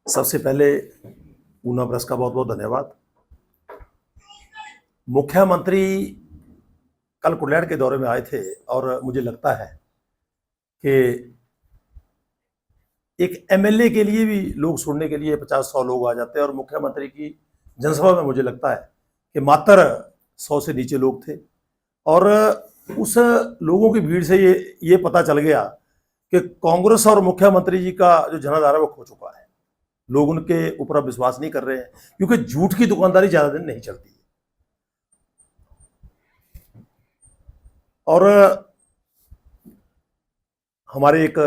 सबसे पहले ऊना प्रेस का बहुत बहुत धन्यवाद। मुख्यमंत्री कल कुल्हेड़ के दौरे में आए थे और मुझे लगता है कि एक एमएलए के लिए भी लोग सुनने के लिए 50-100 लोग आ जाते हैं और मुख्यमंत्री की जनसभा में मुझे लगता है कि मात्र 100 से नीचे लोग थे। और उस लोगों की भीड़ से ये पता चल गया कि कांग्रेस और मुख्यमंत्री जी का जो जनाधार है वो खो चुका है। लोग उनके ऊपर अब विश्वास नहीं कर रहे हैं क्योंकि झूठ की दुकानदारी ज्यादा दिन नहीं चलती है। और हमारे एक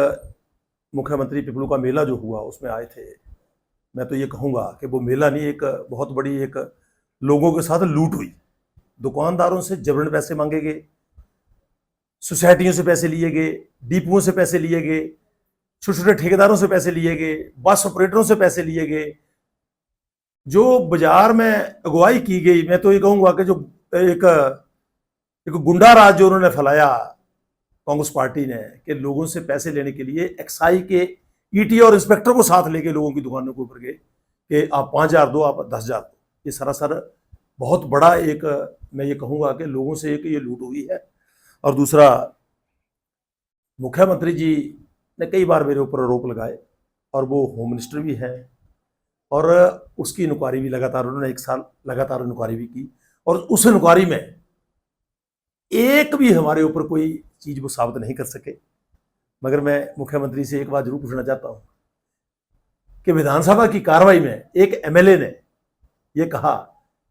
मुख्यमंत्री पिपलू का मेला जो हुआ उसमें आए थे। मैं तो ये कहूंगा कि वो मेला नहीं, एक बहुत बड़ी एक लोगों के साथ लूट हुई। दुकानदारों से जबरन पैसे मांगे गए, सोसाइटियों से पैसे लिए गए, डिपुओं से पैसे लिए गए, छोटे छोटे ठेकेदारों से पैसे लिए गए, बस ऑपरेटरों से पैसे लिए गए। जो बाजार में अगुवाई की गई, मैं तो ये कहूंगा कि जो एक एक गुंडा राज जो उन्होंने फैलाया कांग्रेस पार्टी ने कि लोगों से पैसे लेने के लिए एक्साई के ईटी और इंस्पेक्टर को साथ लेके लोगों की दुकानों के ऊपर गए कि आप 5,000 दो, आप 10,000 दो। ये सरासर बहुत बड़ा एक, मैं ये कहूंगा कि लोगों से एक ये लूट हुई है। और दूसरा, मुख्यमंत्री जी ने कई बार मेरे ऊपर आरोप लगाए और वो होम मिनिस्टर भी हैं और उसकी इंक्वायरी भी लगातार उन्होंने 1 साल लगातार इंक्वायरी भी की और उस इंक्वायरी में एक भी हमारे ऊपर कोई चीज वो साबित नहीं कर सके। मगर मैं मुख्यमंत्री से एक बात जरूर पूछना चाहता हूं कि विधानसभा की कार्रवाई में एक एमएलए ने यह कहा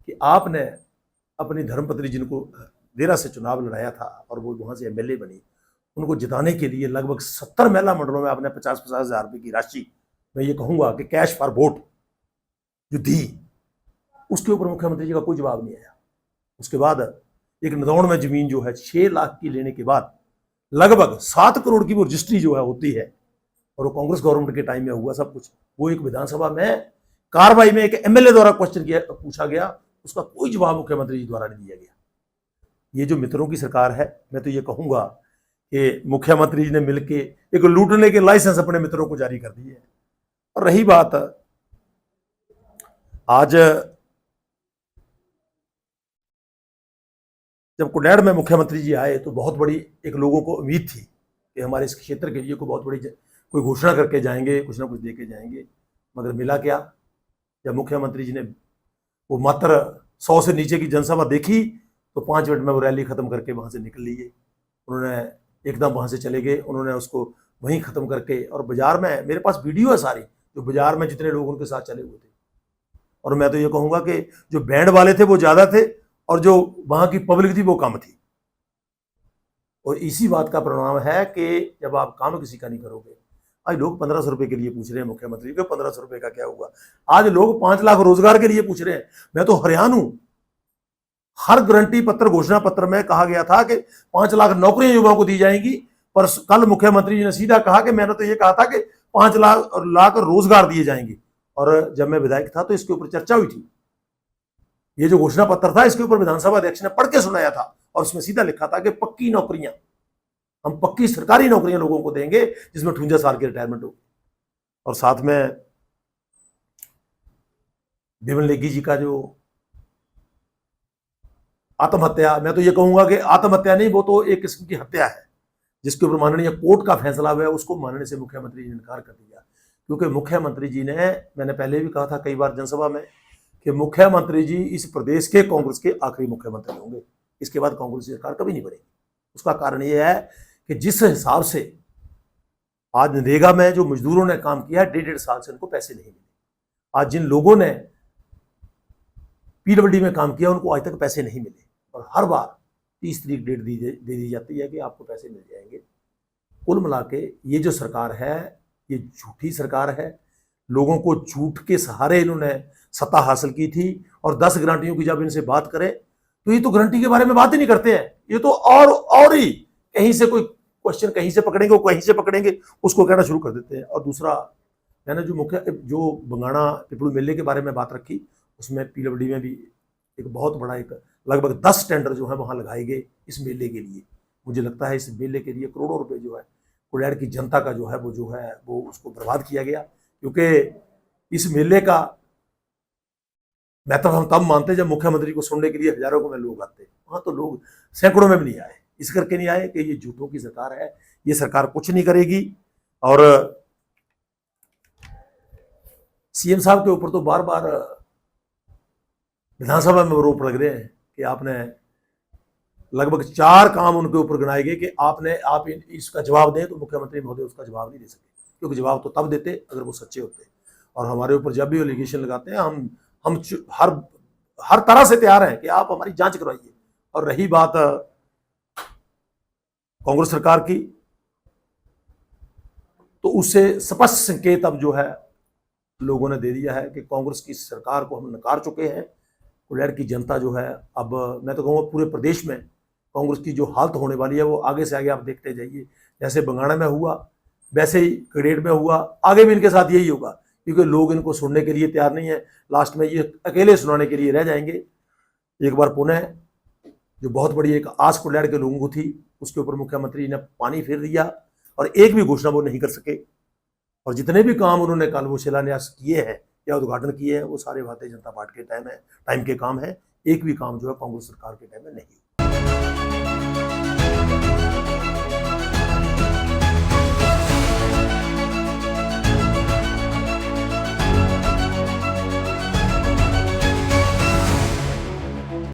कि आपने अपनी धर्मपत्नी जिनको देरा से चुनाव लड़ाया था और वो वहां से एमएलए बनी, उनको जिताने के लिए लगभग 70 महिला मंडलों में आपने 50-50 हजार रुपए की राशि, मैं ये कहूंगा कि कैश फॉर वोट जो दी, उसके ऊपर मुख्यमंत्री जी का कोई जवाब नहीं आया। उसके बाद एक नदौड़ में जमीन जो है 6 लाख की लेने के बाद लगभग 7 करोड़ की वो रजिस्ट्री जो है होती है और वो कांग्रेस गवर्नमेंट के टाइम में हुआ सब कुछ, वो एक विधानसभा में कार्रवाई में एक एमएलए द्वारा क्वेश्चन किया, पूछा गया, उसका कोई जवाब मुख्यमंत्री जी द्वारा नहीं दिया गया। ये जो मित्रों की सरकार है, मैं तो ये कहूंगा कि मुख्यमंत्री जी ने मिलकर एक लूटने के लाइसेंस अपने मित्रों को जारी कर दिए है। और रही बात आज जब कुल्हेड़ में मुख्यमंत्री जी आए तो बहुत बड़ी एक लोगों को उम्मीद थी कि हमारे इस क्षेत्र के लिए कोई बहुत बड़ी कोई घोषणा करके जाएंगे, कुछ ना कुछ दे के जाएंगे। मगर मिला क्या, जब मुख्यमंत्री जी ने वो मात्र 100 से नीचे की जनसभा देखी तो 5 मिनट में वो रैली खत्म करके वहां से निकल लिए। उन्होंने एकदम वहां से चले गए, उन्होंने उसको वहीं खत्म करके, और बाजार में मेरे पास वीडियो है सारी, जो बाजार में जितने लोग उनके साथ चले हुए थे। और मैं तो ये कहूंगा कि जो बैंड वाले थे वो ज्यादा थे और जो वहां की पब्लिक थी वो कम थी। और इसी बात का परिणाम है कि जब आप काम किसी का नहीं करोगे, आज लोग 1500 रुपए के लिए पूछ रहे हैं मुख्यमंत्री को, 1500 रुपए का क्या हुआ। आज लोग 5 लाख रोजगार के लिए पूछ रहे हैं। मैं तो हैरान हूं, हर गारंटी पत्र घोषणा पत्र में कहा गया था कि 5 लाख नौकरियां युवाओं को दी जाएंगी, पर कल मुख्यमंत्री जी ने सीधा कहा कि मैंने तो ये कहा था कि 5 लाख रोजगार दिए जाएंगे। और जब मैं विधायक था तो इसके ऊपर चर्चा हुई थी। ये जो घोषणा पत्र था इसके ऊपर विधानसभा अध्यक्ष ने पढ़ के सुनाया था और उसमें सीधा लिखा था कि पक्की नौकरियां, हम पक्की सरकारी नौकरियां लोगों को देंगे जिसमें 58 साल की रिटायरमेंट होगी। और साथ में बिमल नेगी जी का जो आत्महत्या, मैं तो ये कहूंगा कि आत्महत्या नहीं, वो तो एक किस्म की हत्या है जिसके ऊपर माननीय कोर्ट का फैसला हुआ है, उसको मानने से मुख्यमंत्री जी ने इनकार कर दिया। क्योंकि मुख्यमंत्री जी ने, मैंने पहले भी कहा था कई बार जनसभा में, कि मुख्यमंत्री जी इस प्रदेश के कांग्रेस के आखिरी मुख्यमंत्री होंगे, इसके बाद कांग्रेस सरकार कभी नहीं बनेगी। उसका कारण यह है कि जिस हिसाब से आज नरेगा में जो मजदूरों ने काम किया है, 1.5 साल से उनको पैसे नहीं मिले। आज जिन लोगों ने पीडब्ल्यूडी में काम किया उनको आज तक पैसे नहीं मिले और हर बार 30 तारीख डेट दे दी जाती है कि आपको पैसे मिल जाएंगे। कुल मिला के ये जो सरकार है ये झूठी सरकार है। लोगों को झूठ के सहारे इन्होंने सत्ता हासिल की थी और 10 गारंटियों की जब इनसे बात करें तो ये तो गारंटी के बारे में बात ही नहीं करते हैं। ये तो और ही कहीं से कोई क्वेश्चन कहीं से पकड़ेंगे, कहीं से पकड़ेंगे, उसको कहना शुरू कर देते हैं। और दूसरा, मैंने जो बंगाणा पिपलू मेले के बारे में बात रखी, उसमें पीडब्ल्यूडी में भी एक बहुत बड़ा एक लगभग 10 टेंडर जो है वहां लगाए गए इस मेले के लिए। मुझे लगता है इस मेले के लिए करोड़ों रुपए जो है कुल्हेड़ की जनता का जो है वो उसको बर्बाद किया गया। क्योंकि इस मेले का महत्व हम तब मानते जब मुख्यमंत्री को सुनने के लिए हजारों में लोग आते। वहां तो लोग सैकड़ों में भी नहीं आए। इस करके नहीं आए कि ये झूठों की सरकार है, ये सरकार कुछ नहीं करेगी। और सीएम साहब के ऊपर तो बार बार विधानसभा में आरोप लग रहे हैं कि आपने लगभग 4 काम उनके ऊपर गिनाए गए कि आप इसका जवाब दें, तो मुख्यमंत्री महोदय उसका जवाब नहीं दे सके, क्योंकि जवाब तो तब देते अगर वो सच्चे होते। और हमारे ऊपर जब भी एलिगेशन लगाते हैं, हम हर तरह से तैयार हैं कि आप हमारी जांच करवाइए। और रही बात कांग्रेस सरकार की, तो उससे स्पष्ट संकेत अब जो है लोगों ने दे दिया है कि कांग्रेस की सरकार को हम नकार चुके हैं। कुल्हेड़ की जनता जो है, अब मैं तो कहूँगा पूरे प्रदेश में कांग्रेस की जो हालत होने वाली है वो आगे से आगे आप देखते जाइए। जैसे बंगाणा में हुआ वैसे ही कड़ेड़ में हुआ, आगे भी इनके साथ यही होगा, क्योंकि लोग इनको सुनने के लिए तैयार नहीं है। लास्ट में ये अकेले सुनाने के लिए रह जाएंगे। एक बार पुनः जो बहुत बड़ी एक आस कुल्हेड़ के लोगों को थी, उसके ऊपर मुख्यमंत्री ने पानी फेर दिया और एक भी घोषणा वो नहीं कर सके। और जितने भी काम उन्होंने कल वो शिलान्यास किए हैं या उद्घाटन किए हैं, वो सारे भारतीय जनता पार्टी के टाइम के काम है। एक भी काम जो है कांग्रेस सरकार के टाइम में नहीं।